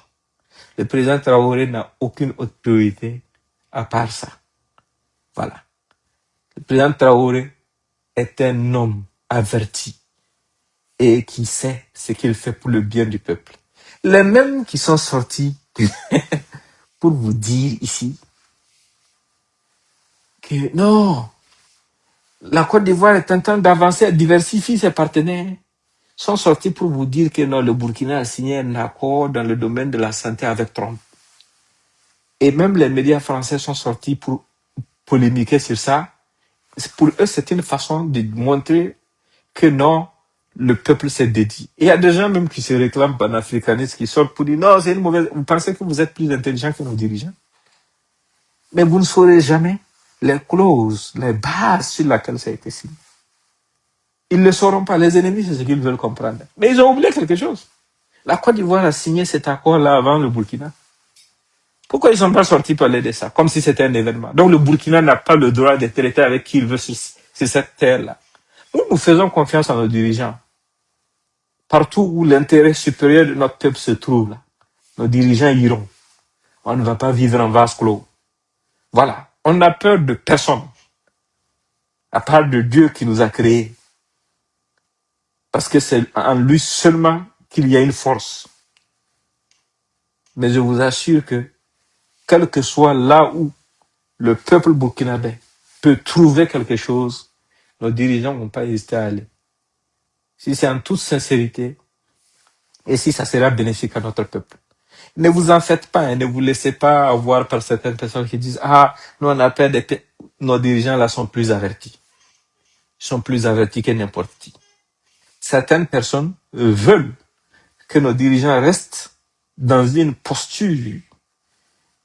Le président Traoré n'a aucune autre priorité à part ça. Voilà. Le président Traoré est un homme averti et qui sait ce qu'il fait pour le bien du peuple. Les mêmes qui sont sortis pour vous dire ici que non, la Côte d'Ivoire est en train d'avancer, elle diversifie ses partenaires, sont sortis pour vous dire que non, le Burkina a signé un accord dans le domaine de la santé avec Trump. Et même les médias français sont sortis pour polémiquer sur ça Pour eux, c'est une façon de montrer que non, le peuple s'est dédié. Et il y a des gens même qui se réclament panafricanistes, qui sortent pour dire non, c'est une mauvaise. Vous pensez que vous êtes plus intelligent que nos dirigeants? Mais vous ne saurez jamais les clauses, les bases sur lesquelles ça a été signé. Ils ne le sauront pas. Les ennemis, c'est ce qu'ils veulent comprendre. Mais ils ont oublié quelque chose. La Côte d'Ivoire a signé cet accord-là avant le Burkina. Pourquoi ils ne sont pas sortis parler de ça, comme si c'était un événement? Donc le Burkina n'a pas le droit de traiter avec qui il veut sur cette terre-là. Nous faisons confiance à nos dirigeants. Partout où l'intérêt supérieur de notre peuple se trouve, là, nos dirigeants iront. On ne va pas vivre en vase clos. Voilà. On n'a peur de personne, à part de Dieu qui nous a créés. Parce que c'est en lui seulement qu'il y a une force. Mais je vous assure que, quel que soit là où le peuple burkinabé peut trouver quelque chose, nos dirigeants ne vont pas hésiter à aller. Si c'est en toute sincérité, et si ça sera bénéfique à notre peuple. Ne vous en faites pas, hein, ne vous laissez pas avoir par certaines personnes qui disent « Ah, nous on a peur des pays. » Nos dirigeants là sont plus avertis. Ils sont plus avertis que n'importe qui. Certaines personnes veulent que nos dirigeants restent dans une posture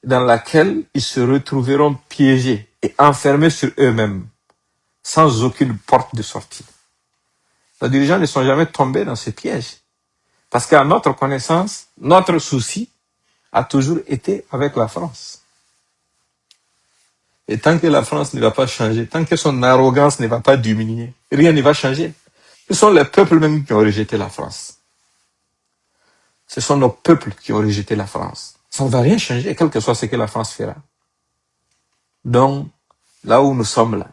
dans laquelle ils se retrouveront piégés et enfermés sur eux-mêmes, sans aucune porte de sortie. Nos dirigeants ne sont jamais tombés dans ce piège. Parce qu'à notre connaissance, notre souci a toujours été avec la France. Et tant que la France ne va pas changer, tant que son arrogance ne va pas diminuer, rien ne va changer. Ce sont les peuples même qui ont rejeté la France. Ce sont nos peuples qui ont rejeté la France. Ça ne va rien changer, quel que soit ce que la France fera. Donc, là où nous sommes là,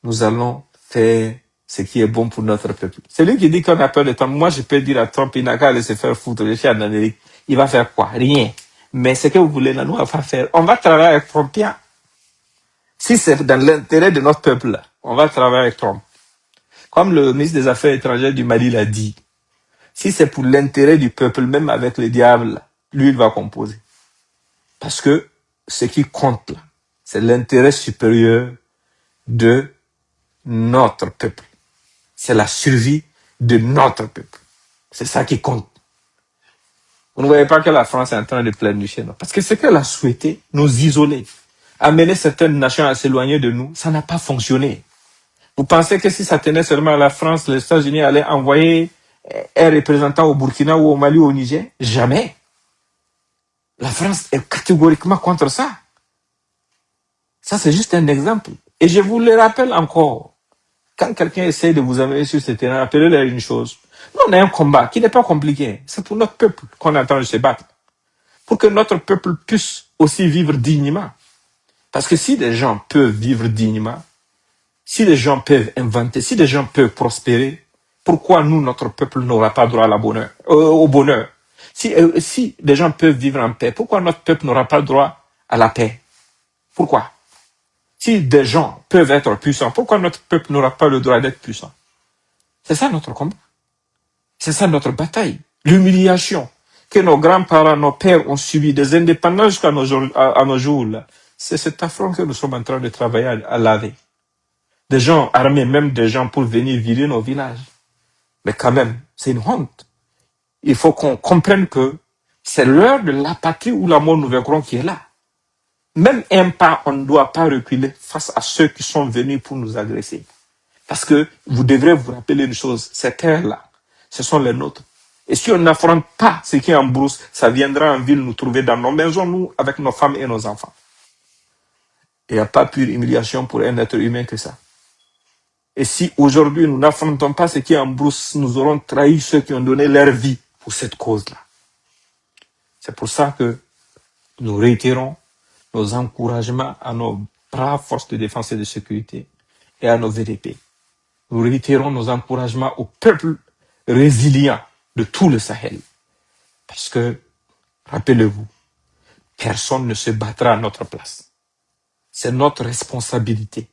nous allons faire ce qui est bon pour notre peuple. Celui qui dit qu'on a peur de Trump, moi je peux dire à Trump, il n'a qu'à aller se faire foutre, je suis en Amérique. Il va faire quoi? Rien. Mais ce que vous voulez là, nous on va faire. On va travailler avec Trump. Si c'est dans l'intérêt de notre peuple là, on va travailler avec Trump. Comme le ministre des Affaires étrangères du Mali l'a dit, si c'est pour l'intérêt du peuple, même avec le diable, lui il va composer. Parce que ce qui compte là, c'est l'intérêt supérieur de notre peuple. C'est la survie de notre peuple. C'est ça qui compte. Vous ne voyez pas que la France est en train de pleurnicher, non? Parce que ce qu'elle a souhaité, nous isoler, amener certaines nations à s'éloigner de nous, ça n'a pas fonctionné. Vous pensez que si ça tenait seulement à la France, les États-Unis allaient envoyer un représentant au Burkina ou au Mali ou au Niger? Jamais. La France est catégoriquement contre ça. Ça, c'est juste un exemple. Et je vous le rappelle encore. Quand quelqu'un essaie de vous amener sur ce terrain, rappelez-leur une chose. Nous, on a un combat qui n'est pas compliqué. C'est pour notre peuple qu'on est en train de se battre. Pour que notre peuple puisse aussi vivre dignement. Parce que si des gens peuvent vivre dignement, si les gens peuvent inventer, si les gens peuvent prospérer, pourquoi nous, notre peuple, n'aura pas droit à au bonheur? Si des gens peuvent vivre en paix, pourquoi notre peuple n'aura pas droit à la paix? Pourquoi? Si des gens peuvent être puissants, pourquoi notre peuple n'aura pas le droit d'être puissant? C'est ça notre combat. C'est ça notre bataille. L'humiliation que nos grands-parents, nos pères ont subi des indépendances jusqu'à nos jours. Là. C'est cet affront que nous sommes en train de travailler à laver. Des gens armés, même des gens pour venir vider nos villages. Mais quand même, c'est une honte. Il faut qu'on comprenne que c'est l'heure de la patrie où la mort nous vaincrons qui est là. Même un pas, on ne doit pas reculer face à ceux qui sont venus pour nous agresser. Parce que vous devrez vous rappeler une chose, ces terres-là, ce sont les nôtres. Et si on n'affronte pas ce qui est en brousse, ça viendra en ville nous trouver dans nos maisons, nous, avec nos femmes et nos enfants. Il n'y a pas pure humiliation pour un être humain que ça. Et si aujourd'hui nous n'affrontons pas ce qui est en brousse, nous aurons trahi ceux qui ont donné leur vie pour cette cause-là. C'est pour ça que nous réitérons nos encouragements à nos braves forces de défense et de sécurité et à nos VDP. Nous réitérons nos encouragements au peuple résilient de tout le Sahel. Parce que, rappelez-vous, personne ne se battra à notre place. C'est notre responsabilité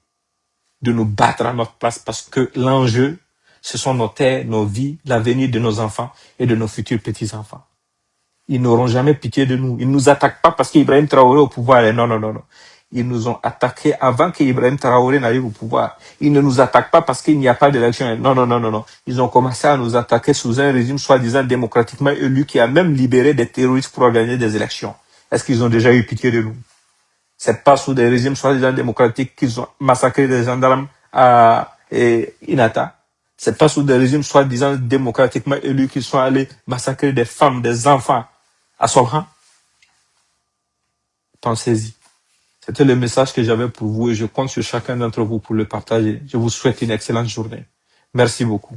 de nous battre à notre place parce que l'enjeu, ce sont nos terres, nos vies, l'avenir de nos enfants et de nos futurs petits-enfants. Ils n'auront jamais pitié de nous. Ils ne nous attaquent pas parce qu'Ibrahim Traoré au pouvoir. Non, non, non, non. Ils nous ont attaqués avant qu'Ibrahim Traoré n'arrive au pouvoir. Ils ne nous attaquent pas parce qu'il n'y a pas d'élection. Non, non, non, non, non. Ils ont commencé à nous attaquer sous un régime soi-disant démocratiquement élu qui a même libéré des terroristes pour organiser des élections. Est-ce qu'ils ont déjà eu pitié de nous? C'est pas sous des régimes soi-disant démocratiques qu'ils ont massacré des gendarmes à Inata. C'est pas sous des régimes soi-disant démocratiquement élus qu'ils sont allés massacrer des femmes, des enfants à Solhan. Pensez-y. C'était le message que j'avais pour vous et je compte sur chacun d'entre vous pour le partager. Je vous souhaite une excellente journée. Merci beaucoup.